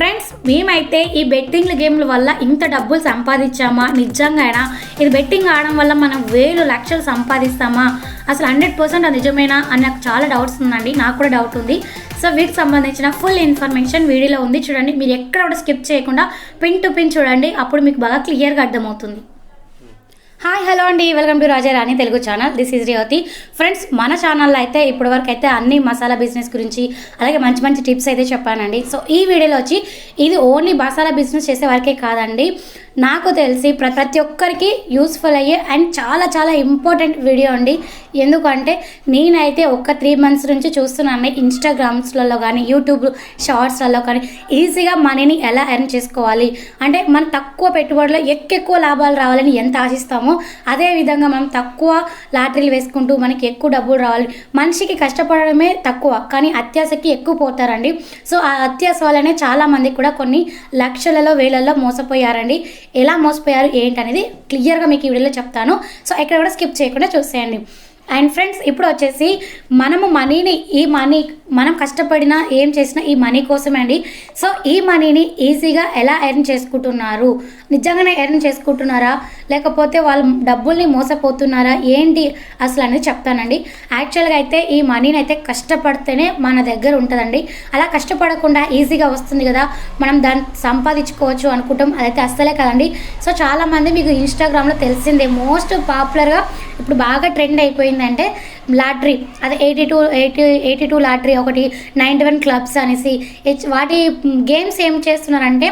Friends, మేమైతే ఈ betting గేమ్ల వల్ల ఇంత డబ్బులు సంపాదించామా, నిజంగానా ఇది బెట్టింగ్ ఆడడం వల్ల మనం వేలు లక్షలు సంపాదిస్తామా, అసలు 100% అది నిజమేనా అని నాకు చాలా డౌట్స్ ఉందండి. నాకు కూడా డౌట్ ఉంది. సో వీటికి సంబంధించిన ఫుల్ ఇన్ఫర్మేషన్ వీడియోలో ఉంది, చూడండి. మీరు ఎక్కడ కూడా స్కిప్ చేయకుండా పిన్ టు పిన్ చూడండి, అప్పుడు మీకు బాగా క్లియర్గా అర్థమవుతుంది. హాయ్ హలో అండి, welcome to Raja Rani Telugu channel. This is Revathi. Friends, మన ఛానల్లో అయితే ఇప్పటివరకు అయితే అన్ని మసాలా బిజినెస్ గురించి అలాగే మంచి మంచి టిప్స్ అయితే చెప్పానండి. సో ఈ వీడియోలో వచ్చి ఇది ఓన్లీ మసాలా బిజినెస్ చేసే వరకే కాదండి, నాకు తెలిసి ప్రతి ఒక్కరికి యూస్ఫుల్ అయ్యే అండ్ చాలా చాలా ఇంపార్టెంట్ వీడియో అండి. ఎందుకంటే నేనైతే ఒక 3 months నుంచి చూస్తున్నాను ఇన్స్టాగ్రామ్స్లలో కానీ యూట్యూబ్ షార్ట్స్లలో కానీ ఈజీగా మనీని ఎలా ఎర్న్ చేసుకోవాలి, అంటే మనం తక్కువ పెట్టుబడిలో ఎక్కువ లాభాలు రావాలని ఎంత ఆశిస్తామో అదేవిధంగా మనం తక్కువ లాటరీలు వేసుకుంటూ మనకి ఎక్కువ డబ్బులు రావాలి. మనిషికి కష్టపడడమే తక్కువ కానీ అత్యాశకి ఎక్కువ పోతారండి. సో ఆ అత్యాశ వల్లనే చాలామంది కూడా కొన్ని లక్షలలో వేలల్లో మోసపోయారండి. ఎలా మోసపోయారు ఏంటనేది క్లియర్గా మీకు ఈ వీడియోలో చెప్తాను. సో ఎక్కడ కూడా స్కిప్ చేయకుండా చూసేయండి. అండ్ ఫ్రెండ్స్, ఇప్పుడు వచ్చేసి మనము మనీని, ఈ మనీ మనం కష్టపడినా ఏం చేసినా ఈ మనీ కోసమే అండి. సో ఈ మనీని ఈజీగా ఎలా ఎర్న్ చేసుకుంటున్నారు, నిజంగానే ఎర్న్ చేసుకుంటున్నారా లేకపోతే వాళ్ళు డబ్బుల్ని మోసపోతున్నారా ఏంటి అసలు అనేది చెప్తానండి. యాక్చువల్గా అయితే ఈ మనీని అయితే కష్టపడితేనే మన దగ్గర ఉంటుందండి. అలా కష్టపడకుండా ఈజీగా వస్తుంది కదా, మనం దాన్ని సంపాదించుకోవచ్చు అనుకుంటాం, అదైతే అస్సలే కదండి. సో చాలామంది మీకు ఇన్స్టాగ్రామ్లో తెలిసిందే, మోస్ట్ పాపులర్గా ఇప్పుడు బాగా ట్రెండ్ అయిపోయిందంటే లాటరీ. అది 82 లాటరీ, ఒకటి 91 క్లబ్స్ అనేసి వాటి గేమ్స్ ఏం చేస్తున్నారంటే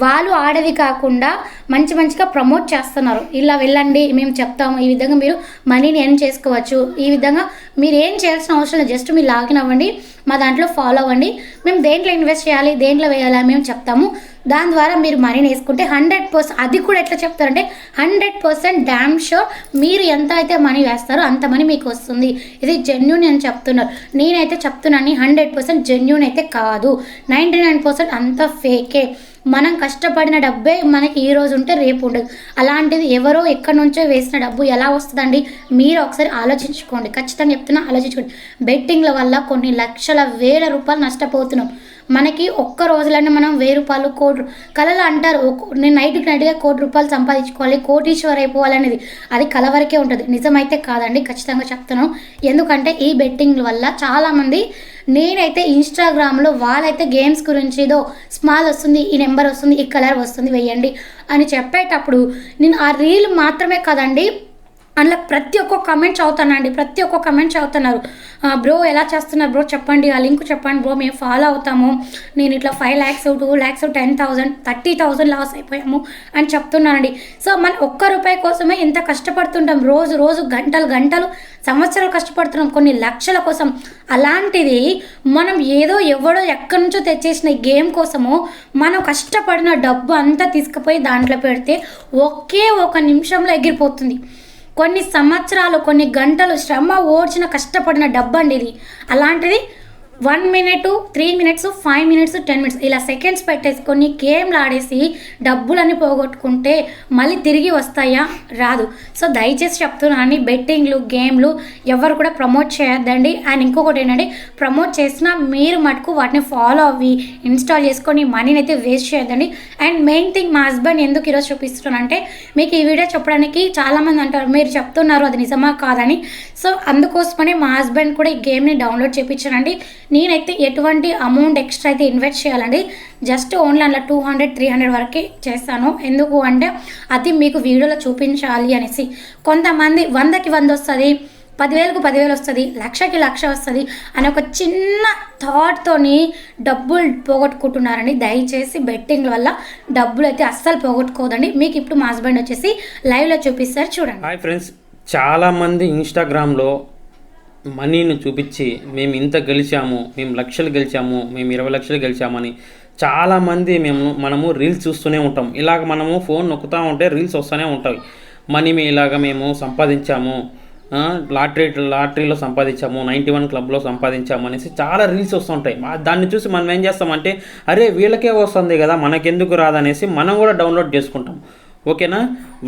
వాళ్ళు ఆడేది కాకుండా మంచిగా ప్రమోట్ చేస్తున్నారు. ఇలా వెళ్ళండి, మేము చెప్తాము, ఈ విధంగా మీరు మనీని ఎర్న్ చేసుకోవచ్చు, ఈ విధంగా మీరు ఏం చేయాల్సిన అవసరం లేదు, జస్ట్ మీరు లాగిన్ అవ్వండి, మా దాంట్లో ఫాలో అవ్వండి, మేము దేంట్లో ఇన్వెస్ట్ చేయాలి దేంట్లో వేయాలా మేము చెప్తాము, దాని ద్వారా మీరు మనీని వేసుకుంటే 100%, అది కూడా ఎట్లా చెప్తారంటే 100% డ్యామ్ షూర్ మీరు ఎంత అయితే మనీ వేస్తారో అంత మనీ మీకు వస్తుంది. ఇది జెన్యూన్ అని చెప్తున్నారు. నేనైతే చెప్తున్నాను 100% జెన్యూన్ అయితే కాదు, 99% అంత ఫేకే. మనం కష్టపడిన డబ్బే మనకి ఈ రోజు ఉంటే రేపు ఉండదు. అలాంటిది ఎవరో ఎక్కడి నుంచో వేసిన డబ్బు ఎలా వస్తుందండి, మీరు ఒకసారి ఆలోచించుకోండి. ఖచ్చితంగా చెప్తున్నా, ఆలోచించుకోండి. బెట్టింగ్ల వల్ల కొన్ని లక్షల వేల రూపాయలు నష్టపోతున్నాం. మనకి ఒక్క రోజులోనే మనం 1000 రూపాయలు, కోటి కళలు అంటారు, నేను నైట్గా 1 కోటి రూపాయలు సంపాదించుకోవాలి, కోటీశ్వర్ అయిపోవాలనేది అది కళ వరకే ఉంటుంది, నిజమైతే కాదండి. ఖచ్చితంగా చెప్తున్నాను. ఎందుకంటే ఈ బెట్టింగ్ వల్ల చాలామంది, నేనైతే ఇన్స్టాగ్రామ్లో వాళ్ళైతే గేమ్స్ గురించి ఏదో స్మాల్ వస్తుంది, ఈ నెంబర్ వస్తుంది, ఈ కలర్ వస్తుంది వేయండి అని చెప్పేటప్పుడు నేను ఆ రీల్ మాత్రమే కదండి, అందులో ప్రతి ఒక్క కమెంట్ చదువుతానండి. ప్రతి ఒక్క కమెంట్ చదువుతున్నారు, బ్రో ఎలా చేస్తున్నారు బ్రో చెప్పండి, ఆ లింక్ చెప్పండి బ్రో, మేము ఫాలో అవుతాము, నేను ఇట్లా 5 lakhs 2 lakhs 10,000 30,000 లాస్ అయిపోయాము అని చెప్తున్నానండి. సో మన ఒక్క రూపాయి కోసమే ఎంత కష్టపడుతుంటాం, రోజు గంటలు సంవత్సరాలు కష్టపడుతున్నాం కొన్ని లక్షల కోసం. అలాంటిది మనం ఏదో ఎవడో ఎక్కడి నుంచో తెచ్చేసిన గేమ్ కోసము మనం కష్టపడిన డబ్బు అంతా తీసుకుపోయి దాంట్లో పెడితే ఒకే 1 నిమిషంలో ఎగిరిపోతుంది. కొన్ని సంవత్సరాలు, కొన్ని గంటలు శ్రమ ఓడ్చిన కష్టపడిన డబ్బు అండి ఇది. అలాంటిది 1 minute 3 minutes 5 minutes 10 minutes ఇలా సెకండ్స్ పెట్టేసి కొన్ని గేమ్లు ఆడేసి డబ్బులన్నీ పోగొట్టుకుంటే మళ్ళీ తిరిగి వస్తాయా? రాదు. సో దయచేసి చెప్తున్నాను, బెట్టింగ్లు గేమ్లు ఎవరు కూడా ప్రమోట్ చేయొద్దండి. అండ్ ఇంకొకటి ఏంటంటే, ప్రమోట్ చేసినా మీరు మటుకు వాటిని ఫాలో అవ్వి ఇన్స్టాల్ చేసుకొని మనీని అయితే వేస్ట్ చేయొద్దండి. అండ్ మెయిన్ థింగ్, మా హస్బెండ్ ఎందుకు ఈరోజు చూపిస్తున్నానంటే, మీకు ఈ వీడియో చెప్పడానికి చాలామంది అంటారు మీరు చెప్తున్నారు అది నిజమా కాదని. సో అందుకోసమనే మా హస్బెండ్ కూడా ఈ గేమ్ని డౌన్లోడ్ చేయించానండి. నేనైతే ఎటువంటి అమౌంట్ ఎక్స్ట్రా అయితే ఇన్వెస్ట్ చేయాలండి, జస్ట్ ఓన్లీ అలా 200-300 వరకే చేస్తాను. ఎందుకు అంటే అది మీకు వీడియోలో చూపించాలి అనేసి. కొంతమంది 100కి 100 వస్తుంది, 10,000కు 10,000 వస్తుంది, 1,00,000కి 1,00,000 వస్తుంది అని ఒక చిన్న థాట్తోని డబ్బులు పోగొట్టుకుంటున్నారండి. దయచేసి బెట్టింగ్ వల్ల డబ్బులు అయితే అస్సలు పోగొట్టుకోదండి. మీకు ఇప్పుడు మా హస్బెండ్ వచ్చేసి లైవ్లో చూపిస్తారు, చూడండి. హాయ్ ఫ్రెండ్స్, చాలామంది ఇన్స్టాగ్రామ్లో మనీని చూపించి మేము ఇంత గెలిచాము, మేము లక్షలు గెలిచాము, మేము 20 లక్షలు గెలిచామని చాలామంది మనము రీల్స్ చూస్తూనే ఉంటాం. ఇలాగ మనము ఫోన్ నొక్కుతూ ఉంటే రీల్స్ వస్తూనే ఉంటాయి. మనీ ఇలాగ మేము సంపాదించాము, లాటరీలో సంపాదించాము, 91 క్లబ్లో సంపాదించాము అనేసి చాలా రీల్స్ వస్తుంటాయి. దాన్ని చూసి మనం ఏం చేస్తామంటే, అరే వీళ్ళకే వస్తుంది కదా మనకెందుకు రాదనేసి మనం కూడా డౌన్లోడ్ చేసుకుంటాం. ఓకేనా?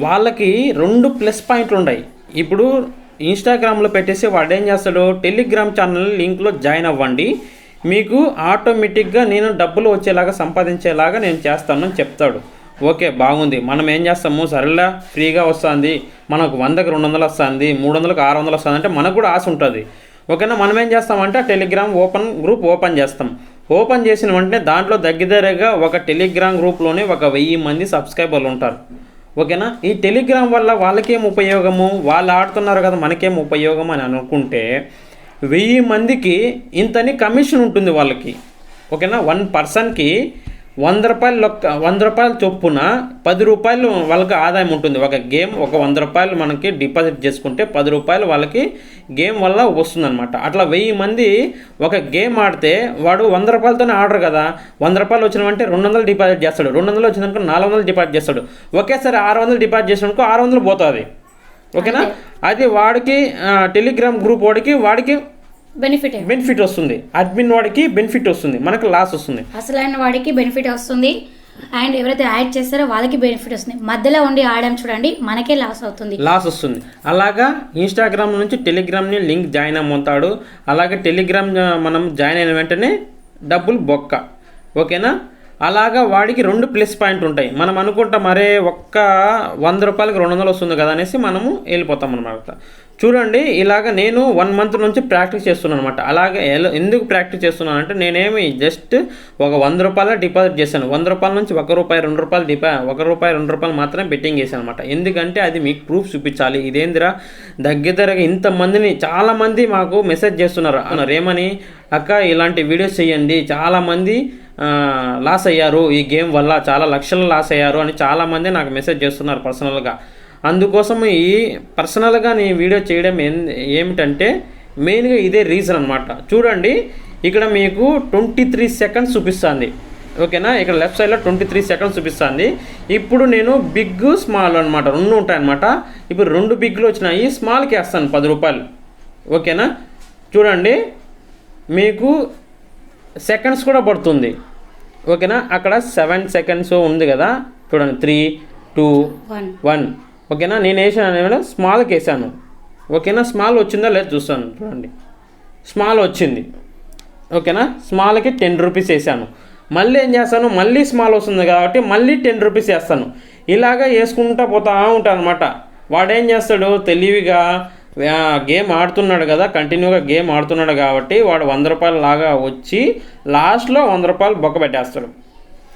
వాళ్ళకి 2 ప్లస్ పాయింట్లు ఉన్నాయి. ఇప్పుడు ఇన్స్టాగ్రామ్లో పెట్టేసి వాడు ఏం చేస్తాడు, టెలిగ్రామ్ ఛానల్ లింక్లో జాయిన్ అవ్వండి, మీకు ఆటోమేటిక్గా నేను డబ్బులు వచ్చేలాగా సంపాదించేలాగా నేను చేస్తానని చెప్తాడు. ఓకే, బాగుంది. మనం ఏం చేస్తాము, సరేలా ఫ్రీగా వస్తుంది, మనకు 100కి 200 వస్తుంది, 300కి 600 వస్తుంది అంటే మనకు కూడా ఆశ ఉంటుంది. ఓకేనా, మనం ఏం చేస్తామంటే టెలిగ్రామ్ గ్రూప్ ఓపెన్ చేస్తాం. ఓపెన్ చేసిన వెంటనే దాంట్లో దగ్గరగా ఒక టెలిగ్రామ్ గ్రూప్లోనే 1000 మంది సబ్స్క్రైబర్లు ఉంటారు. ఓకేనా, ఈ టెలిగ్రామ్ వల్ల వాళ్ళకేం ఉపయోగము, వాళ్ళు ఆడుతున్నారు కదా మనకేం ఉపయోగం అని అనుకుంటే 1000 మందికి ఇంతని కమిషన్ ఉంటుంది వాళ్ళకి. ఓకేనా, 1 పర్సన్కి 100 రూపాయలు చొప్పున 10 రూపాయలు వాళ్ళకి ఆదాయం ఉంటుంది. ఒక గేమ్ ఒక 100 రూపాయలు మనకి డిపాజిట్ చేసుకుంటే 10 రూపాయలు వాళ్ళకి గేమ్ వల్ల వస్తుందన్నమాట. అట్లా 1000 మంది ఒక గేమ్ ఆడితే వాడు 100 రూపాయలతోనే ఆడరు కదా, 100 రూపాయలు వచ్చినామంటే 200 డిపాజిట్ చేస్తాడు, 200 వచ్చినాక 400 డిపాజిట్ చేస్తాడు, ఒకేసారి 600 డిపాజిట్ చేసినాక 600 పోతుంది. ఓకేనా, అది వాడికి టెలిగ్రామ్ గ్రూప్ వాడికి బెనిఫిట్ వస్తుంది, అడ్మిన్ వాడికి బెనిఫిట్ వస్తుంది, మనకు లాస్ వస్తుంది. అసలైన వాడికి బెనిఫిట్ వస్తుంది అండ్ ఎవరైతే యాడ్ చేస్తారో వాళ్ళకి బెనిఫిట్ వస్తుంది. మధ్యలో ఉండి ఆడాం చూడండి మనకే లాస్ వస్తుంది. అలాగా ఇన్స్టాగ్రామ్ నుంచి టెలిగ్రామ్ని లింక్ జాయిన్ అమ్ముతాడు. అలాగే టెలిగ్రామ్ మనం జాయిన్ అయిన వెంటనే డబ్బులు బొక్క. ఓకేనా, అలాగా వాడికి 2 ప్లస్ పాయింట్ ఉంటాయి. మనం అనుకుంటాం మరే ఒక్క 100 రూపాయలకి 200 వస్తుంది కదా అనేసి మనము వెళ్ళిపోతాం అన్నమాట. చూడండి, ఇలాగ నేను 1 మంత్ నుంచి ప్రాక్టీస్ చేస్తున్నాను అనమాట. అలాగే ఎందుకు ప్రాక్టీస్ చేస్తున్నాను అంటే నేనేమి జస్ట్ ఒక 100 రూపాయల డిపాజిట్ చేశాను. 100 రూపాయల నుంచి 1 రూపాయి 2 రూపాయలు 1 రూపాయి 2 రూపాయలు మాత్రమే బెట్టింగ్ చేశాను అనమాట. ఎందుకంటే అది మీకు ప్రూఫ్ చూపించాలి. ఇదేందిరా దగ్గరగా ఇంతమందిని చాలామంది మాకు మెసేజ్ చేస్తున్నారు ఏమని, అక్క ఇలాంటి వీడియోస్ చేయండి, చాలామంది లాస్ అయ్యారు ఈ గేమ్ వల్ల, చాలా లక్షలు లాస్ అయ్యారు అని చాలామంది నాకు మెసేజ్ చేస్తున్నారు పర్సనల్గా. అందుకోసం ఈ పర్సనల్గా నేను వీడియో చేయడం ఏమిటంటే మెయిన్గా ఇదే రీజన్ అనమాట. చూడండి, ఇక్కడ మీకు 23 సెకండ్స్ చూపిస్తుంది. ఓకేనా, ఇక్కడ లెఫ్ట్ సైడ్లో 23 సెకండ్స్ చూపిస్తుంది. ఇప్పుడు నేను బిగ్ స్మాల్ అనమాట 2 ఉంటాయన్నమాట. ఇప్పుడు 2 బిగ్లు వచ్చినాయి, స్మాల్కి వేస్తాను 10 రూపాయలు. ఓకేనా, చూడండి మీకు సెకండ్స్ కూడా పడుతుంది. ఓకేనా, అక్కడ 7 సెకండ్స్ ఉంది కదా, చూడండి 3, 2, 1. ఓకేనా, నేను వేసాను స్మాల్కి వేసాను. ఓకేనా, స్మాల్ వచ్చిందా లేదు చూస్తాను. చూడండి, స్మాల్ వచ్చింది. ఓకేనా, స్మాల్కి 10 రూపీస్ వేసాను. మళ్ళీ ఏం చేస్తాను, మళ్ళీ స్మాల్ వస్తుంది కాబట్టి మళ్ళీ 10 రూపీస్ వేస్తాను. ఇలాగా వేసుకుంటూ పోతా ఉంటాను అనమాట. వాడేం చేస్తాడు, తెలివిగా గేమ్ ఆడుతున్నాడు కదా, కంటిన్యూగా గేమ్ ఆడుతున్నాడు కాబట్టి వాడు 100 రూపాయలు లాగా వచ్చి లాస్ట్లో 100 రూపాయలు బొక్క పెట్టేస్తాడు.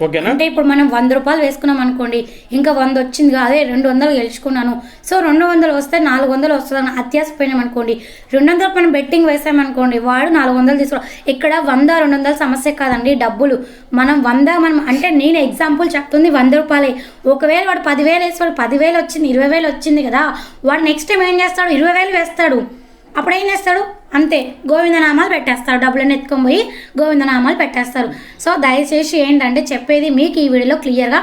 ఓకేనా, అంటే ఇప్పుడు మనం 100 రూపాయలు వేసుకున్నాం అనుకోండి, ఇంకా 100 వచ్చింది అదే 200 గెలుచుకున్నాను, సో 200 వస్తే 400 వస్తుందని అత్యాసపోయినాం అనుకోండి, 200 మనం బెట్టింగ్ వేసామనుకోండి, వాడు 400 తీసుకోవాలి. ఇక్కడ 100, 200 సమస్య కాదండి, డబ్బులు మనం 100 మనం అంటే నేను ఎగ్జాంపుల్ చెప్తుంది 100 రూపాయలే. ఒకవేళ వాడు 10,000 వేసి వాడు 10,000 వచ్చింది, 20,000 వచ్చింది కదా, వాడు నెక్స్ట్ టైం ఏం చేస్తాడు, 20,000 వేస్తాడు. అప్పుడు ఏం చేస్తాడు, అంతే గోవిందనామాలు పెట్టేస్తారు, డబ్బులన్నీ ఎత్తుకొని పోయి గోవిందనామాలు పెట్టేస్తారు. సో దయచేసి ఏంటంటే చెప్పేది మీకు ఈ వీడియోలో క్లియర్గా,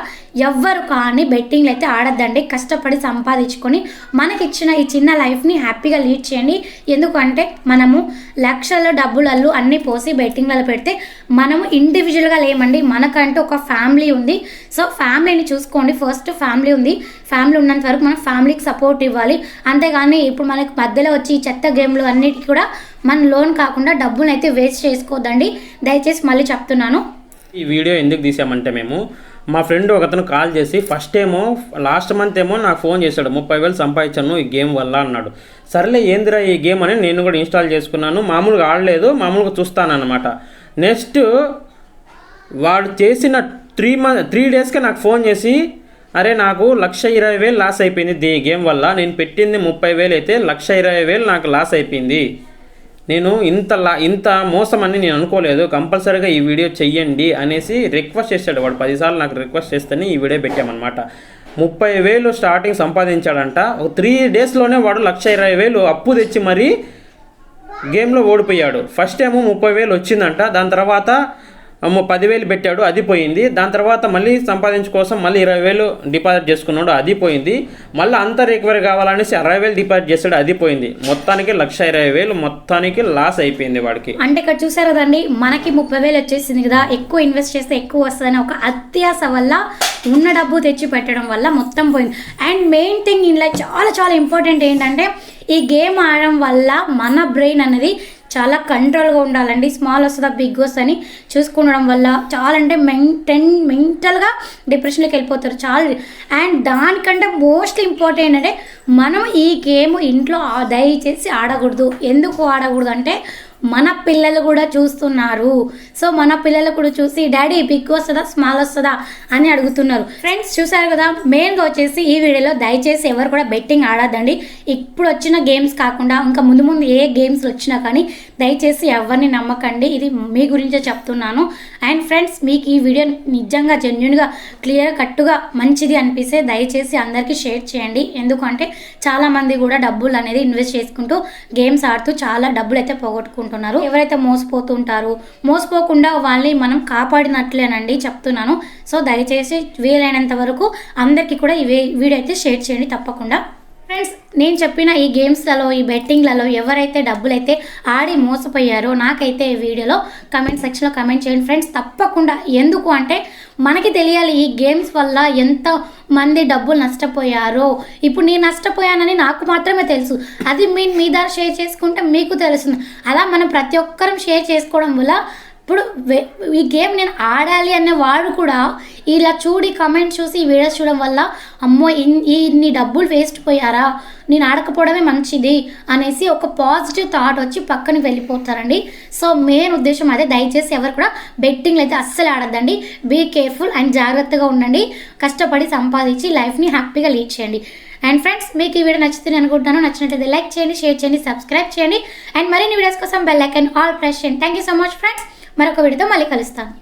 ఎవ్వరు కానీ బెట్టింగ్లు అయితే ఆడద్దండి. కష్టపడి సంపాదించుకొని మనకిచ్చిన ఈ చిన్న లైఫ్ని హ్యాపీగా లీడ్ చేయండి. ఎందుకంటే మనము లక్షల డబ్బులలో అన్నీ పోసి బెట్టింగ్లలో పెడితే మనము ఇండివిజువల్గా లేమండి, మనకంటూ ఒక ఫ్యామిలీ ఉంది. సో ఫ్యామిలీని చూసుకోండి, ఫస్ట్ ఫ్యామిలీ ఉంది, ఫ్యామిలీ ఉన్నంత వరకు మనం ఫ్యామిలీకి సపోర్ట్ ఇవ్వాలి. అంతేగాని ఇప్పుడు మనకి మధ్యలో వచ్చి చెత్త గేమ్లు అన్నిటికీ కూడా మన లోన్ కాకుండా డబ్బులు అయితే వేస్ట్ చేసుకోవద్దండి. దయచేసి మళ్ళీ చెప్తున్నాను. ఈ వీడియో ఎందుకు తీసామంటే మేము మా ఫ్రెండ్ ఒకతను కాల్ చేసి లాస్ట్ మంత్ ఏమో నాకు ఫోన్ చేశాడు, 30,000 సంపాదించాను ఈ గేమ్ వల్ల అన్నాడు. సర్లే ఏందిరా ఈ గేమ్ అని నేను కూడా ఇన్స్టాల్ చేసుకున్నాను. మామూలుగా ఆడలేదు, మామూలుగా చూస్తానన్నమాట. నెక్స్ట్ వాడు చేసిన 3 డేస్కే నాకు ఫోన్ చేసి, అరే నాకు 1,20,000 లాస్ అయిపోయింది ఈ గేమ్ వల్ల, నేను పెట్టింది 30,000 అయితే 1,20,000 నాకు లాస్ అయిపోయింది, నేను ఇంత మోసం అని నేను అనుకోలేదు, కంపల్సరీగా ఈ వీడియో చెయ్యండి అనేసి రిక్వెస్ట్ చేశాడు. వాడు 10 సార్లు నాకు రిక్వెస్ట్ చేస్తేనే ఈ వీడియో పెట్టామన్నమాట. 30,000 స్టార్టింగ్ సంపాదించాడంట. ఒక 3 డేస్లోనే వాడు 1,20,000 అప్పు తెచ్చి మరీ గేమ్లో ఓడిపోయాడు. ఫస్ట్ ఏమో 30,000 వచ్చిందంట, దాని తర్వాత 10,000 పెట్టాడు, అది పోయింది. దాని తర్వాత మళ్ళీ సంపాదించుకోసం మళ్ళీ 20,000 డిపాజిట్ చేసుకున్నాడు, అది పోయింది. మళ్ళీ అంతా రికవరీ కావాలనేసి 60,000 డిపాజిట్ చేశాడు, అది పోయింది. మొత్తానికి 1,20,000 మొత్తానికి లాస్ అయిపోయింది వాడికి. అంటే ఇక్కడ చూసారు కదండి, మనకి 30,000 వచ్చేసింది కదా, ఎక్కువ ఇన్వెస్ట్ చేస్తే ఎక్కువ వస్తుందని ఒక అత్యాస వల్ల ఉన్న డబ్బు తెచ్చి పెట్టడం వల్ల మొత్తం పోయింది. అండ్ మెయిన్ థింగ్ ఇంట్లో చాలా చాలా ఇంపార్టెంట్ ఏంటంటే, ఈ గేమ్ ఆడడం వల్ల మన బ్రెయిన్ అనేది చాలా కంట్రోల్గా ఉండాలండి. స్మాల్ వస్తుందా బిగ్ వస్తుందని చూసుకుండడం వల్ల చాలా అంటే మెంటల్గా డిప్రెషన్లోకి వెళ్ళిపోతారు చాలా. అండ్ దానికంటే మోస్ట్ ఇంపార్టెంట్ అంటే మనం ఈ గేమ్ ఇంట్లో దయచేసి ఆడకూడదు. ఎందుకు ఆడకూడదు అంటే మన పిల్లలు కూడా చూస్తున్నారు. సో మన పిల్లలు కూడా చూసి డాడీ బిగ్ వస్తుందా స్మాల్ వస్తుందా అని అడుగుతున్నారు. ఫ్రెండ్స్ చూసారు కదా, మెయిన్గా వచ్చేసి ఈ వీడియోలో దయచేసి ఎవరు కూడా బెట్టింగ్ ఆడద్దండి. ఇప్పుడు వచ్చిన గేమ్స్ కాకుండా ఇంకా ముందు ముందు ఏ గేమ్స్ వచ్చినా కానీ దయచేసి ఎవరిని నమ్మకండి. ఇది మీ గురించే చెప్తున్నాను. అండ్ ఫ్రెండ్స్ మీకు ఈ వీడియో నిజంగా జెన్యున్గా క్లియర్ కట్టుగా మంచిది అనిపిస్తే దయచేసి అందరికీ షేర్ చేయండి. ఎందుకంటే చాలామంది కూడా డబ్బులు అనేది ఇన్వెస్ట్ చేసుకుంటూ గేమ్స్ ఆడుతూ చాలా డబ్బులు అయితే పోగొట్టుకుంటారు. ఎవరైతే మోసపోకుండా వాళ్ళని మనం కాపాడినట్లేనండి చెప్తున్నాను. సో దయచేసి వీలైనంత వరకు అందరికీ కూడా ఈ వీడియో అయితే షేర్ చేయండి తప్పకుండా. ఫ్రెండ్స్ నేను చెప్పిన ఈ గేమ్స్లలో ఈ బెట్టింగ్లలో ఎవరైతే డబ్బులు అయితే ఆడి మోసపోయారో నాకైతే ఈ వీడియోలో కమెంట్ సెక్షన్లో కమెంట్ చేయండి ఫ్రెండ్స్ తప్పకుండా. ఎందుకు అంటే మనకి తెలియాలి ఈ గేమ్స్ వల్ల ఎంత మంది డబ్బులు నష్టపోయారో. ఇప్పుడు నేను నష్టపోయానని నాకు మాత్రమే తెలుసు, అది మీ ద్వారా షేర్ చేసుకుంటే మీకు తెలుస్తుంది. అలా మనం ప్రతి ఒక్కరం షేర్ చేసుకోవడం వల్ల ఇప్పుడు ఈ గేమ్ నేను ఆడాలి అనే వాడు కూడా ఇలా చూడి కమెంట్ చూసి ఈ వీడియోస్ చూడడం వల్ల అమ్మో ఇన్ని డబ్బులు వేస్ట్ పోయారా, నేను ఆడకపోవడమే మంచిది అనేసి ఒక పాజిటివ్ థాట్ వచ్చి పక్కన వెళ్ళిపోతారండి. సో మెయిన్ ఉద్దేశం అదే. దయచేసి ఎవరు కూడా బెట్టింగ్లు అయితే అస్సలు ఆడద్దండి. బీ కేర్ఫుల్ అండ్ జాగ్రత్తగా ఉండండి. కష్టపడి సంపాదించి లైఫ్ని హ్యాపీగా లీడ్ చేయండి. అండ్ ఫ్రెండ్స్ మీకు ఈ వీడియో నచ్చుతుంది అనుకుంటున్నాను. నచ్చినట్లయితే లైక్ చేయండి, షేర్ చేయండి, సబ్స్క్రైబ్ చేయండి. అండ్ మరిన్ని వీడియోస్ కోసం బెల్ ఐకాన్ ఆల్ ప్రెస్ చేయండి. Thank you so much friends. మరొక వీడియోతో మళ్ళీ కలుస్తాను.